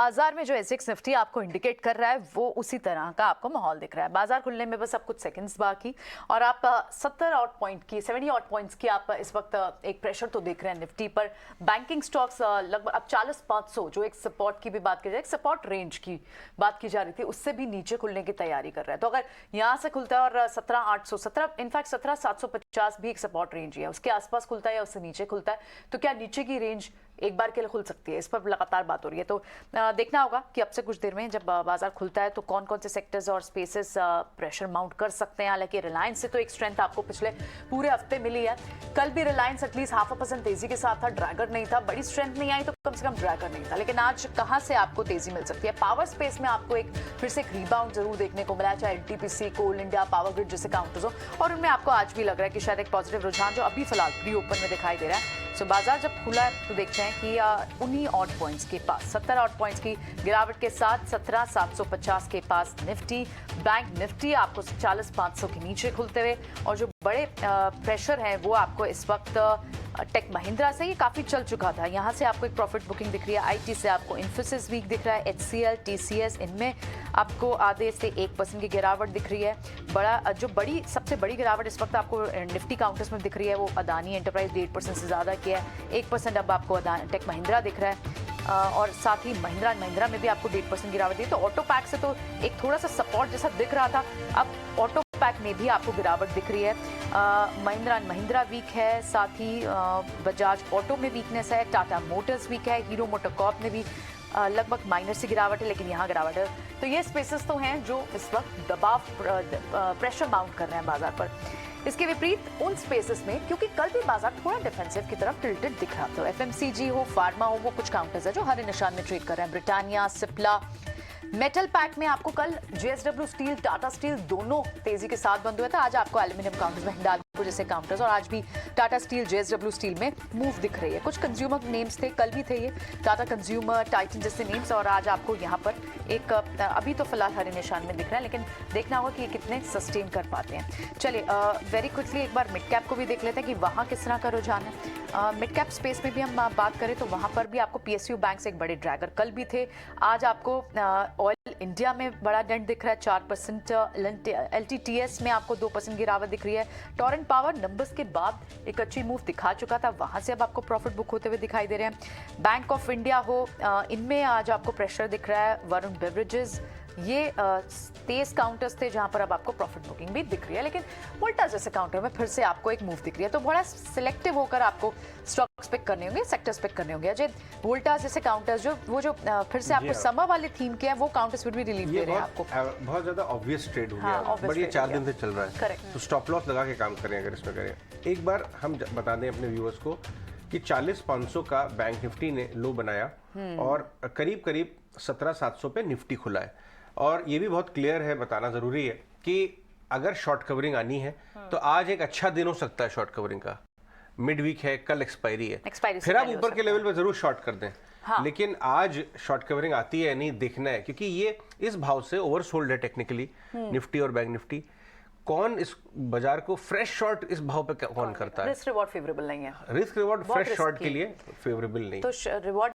बाजार में जो एसएक्स निफ्टी आपको इंडिकेट कर रहा है वो उसी तरह का आपको माहौल दिख रहा है। बाजार खुलने में बस अब कुछ सेकंड्स बाकी और आप 70 ऑड पॉइंट की 70 ऑड पॉइंट्स की आप इस वक्त एक प्रेशर तो देख रहे हैं निफ्टी पर। बैंकिंग स्टॉक्स लगभग अब 40,500 जो एक सपोर्ट की भी बात की जाए, सपोर्ट रेंज की बात की जा रही थी, उससे भी नीचे खुलने की तैयारी कर रहा है। तो अगर यहाँ से खुलता है और 17,800 इनफैक्ट 17,750 भी एक सपोर्ट रेंज है, उसके आसपास खुलता है या उससे नीचे खुलता है तो क्या नीचे की रेंज एक बार के लिए खुल सकती है? इस पर लगातार बात हो रही है। तो देखना होगा कि अब से कुछ देर में जब बाजार खुलता है तो कौन कौन से सेक्टर्स और स्पेसेस प्रेशर माउंट कर सकते हैं। हालांकि रिलायंस से तो एक स्ट्रेंथ आपको पिछले पूरे हफ्ते मिली है। कल भी रिलायंस एटलीस्ट 0.5% तेजी के साथ था, ड्रैगर नहीं था, बड़ी स्ट्रेंथ नहीं आई तो कम से कम ड्रैगर नहीं था। लेकिन आज कहां से आपको तेजी मिल सकती है? पावर स्पेस में आपको एक फिर से एक रिबाउंड जरूर देखने को मिला, चाहे एनटीपीसी, कोल इंडिया, पावर ग्रिड जैसे काउंटर्स हो, और उनमें आपको आज भी लग रहा है कि शायद एक पॉजिटिव रुझान जो अभी फिलहाल प्री ओपन में दिखाई दे रहा है। सो बाजार जब खुला है तो देखते हैं कि उन्हीं ऑड पॉइंट्स के पास 70 ऑड पॉइंट्स की गिरावट के साथ 17,750 के पास निफ्टी, बैंक निफ्टी आपको 40,500 के नीचे खुलते हुए, और जो बड़े प्रेशर है वो आपको इस वक्त टेक महिंद्रा से ये काफी चल चुका था, यहाँ से आपको एक प्रॉफिट बुकिंग दिख रही है। आईटी से आपको इन्फोसिस वीक दिख रहा है, एचसीएल, टीसीएस, इनमें आपको आधे से 1% की गिरावट दिख रही है। सबसे बड़ी गिरावट इस वक्त आपको निफ्टी काउंटर्स में दिख रही है वो अदानी एंटरप्राइज 1.5% से ज्यादा किया है, 1% अब आपको टेक महिंद्रा दिख रहा है, और साथ ही महिंद्रा में भी आपको 1.5% गिरावट दी। तो ऑटो पैक से तो एक थोड़ा सा सपोर्ट जैसा दिख रहा था, अब ऑटो पैक में भी आपको गिरावट दिख रही है। महिंद्रा वीक है, साथ ही बजाज ऑटो में वीकनेस है, टाटा मोटर्स वीक है, हीरो मोटोकॉर्प में भी लगभग माइनस की गिरावट है, लेकिन यहाँ गिरावट है। तो ये स्पेसेस तो हैं जो इस वक्त दबाव प्रेशर माउंट कर रहे हैं बाजार पर। इसके विपरीत उन स्पेसेस में, क्योंकि कल भी बाजार थोड़ा डिफेंसिव की तरफ टिल्टेड दिख रहा था, एफएमसीजी हो, फार्मा हो, वो कुछ काउंटर्स है जो हरे निशान में ट्रेड कर रहे हैं। ब्रिटानिया, सिप्ला, मेटल पैक में आपको कल जेएसडब्ल्यू स्टील, टाटा स्टील दोनों तेजी के साथ बंद हुआ था। आज आपको एल्यूमिनियम काउंटर्स में हिंडाल्को जैसे काउंटर्स, और आज भी टाटा स्टील, जेएसडब्ल्यू स्टील में मूव दिख रही है। कुछ कंज्यूमर नेम्स थे, कल भी थे ये टाटा कंज्यूमर, टाइटन जैसे नेम्स, और आज आपको यहाँ पर एक अभी तो फिलहाल हरे निशान में दिख रहा है, लेकिन देखना होगा कि ये कितने सस्टेन कर पाते हैं। चलिए वेरी क्विकली एक बार मिड कैप को भी देख लेते हैं कि वहाँ किस तरह का रुझान है। मिड कैप स्पेस में भी हम बात करें तो वहाँ पर भी आपको पीएसयू बैंक से एक बड़े ड्रैगर कल भी थे। आज आपको ऑयल इंडिया में बड़ा डेंट दिख रहा है, 4%। एलटीटीएस में आपको 2% गिरावट दिख रही है। टोरेंट पावर नंबर्स के बाद एक अच्छी मूव दिखा चुका था, वहां से अब आपको प्रॉफिट बुक होते हुए दिखाई दे रहे हैं। बैंक ऑफ इंडिया हो, इनमें आज आपको प्रेशर दिख रहा है। वरुण बेवरेजेस, ये तेज काउंटर्स थे जहां पर अब आपको प्रॉफिट बुकिंग भी दिख रही है, लेकिन वोल्टास जैसे काउंटर में फिर से आपको एक मूव दिख रही है। तो बड़ा सिलेक्टिव होकर आपको स्टॉक्स पिक करने होंगे, सेक्टर्स पिक करने होंगे। अजय, वोल्टास जैसे काउंटर्स जो फिर से आपको समर वाले थीम के हैं, वो काउंटर्स फिर भी रिलीफ दे रहे हैं आपको। बहुत ज्यादा ऑब्वियस ट्रेड हो गया, बड़ी 4 दिन से चल रहा है, तो स्टॉप लॉस लगा के काम करें अगर इसमें करें। एक बार हम बता दें अपने व्यूअर्स को कि 40,500 का बैंक निफ्टी ने लो बनाया और करीब करीब 17,700 पे निफ्टी खुला है। और ये भी बहुत क्लियर है, बताना जरूरी है कि अगर शॉर्ट कवरिंग आनी है तो आज एक अच्छा दिन हो सकता है शॉर्ट कवरिंग का। मिड वीक है, कल एक्सपायरी है, फिर आप ऊपर के लेवल पे जरूर शॉर्ट कर दें। हाँ। लेकिन आज शॉर्ट कवरिंग आती है नहीं देखना है, क्योंकि ये इस भाव से ओवरसोल्ड है टेक्निकली निफ्टी और बैंक निफ्टी। कौन इस बाजार को फ्रेश शॉर्ट इस भाव पे कौन करता है? रिस्क रिवॉर्ड फेवरेबल नहीं है, रिस्क रिवॉर्ड फ्रेश शॉर्ट के लिए फेवरेबल नहीं, तो रिवॉर्ड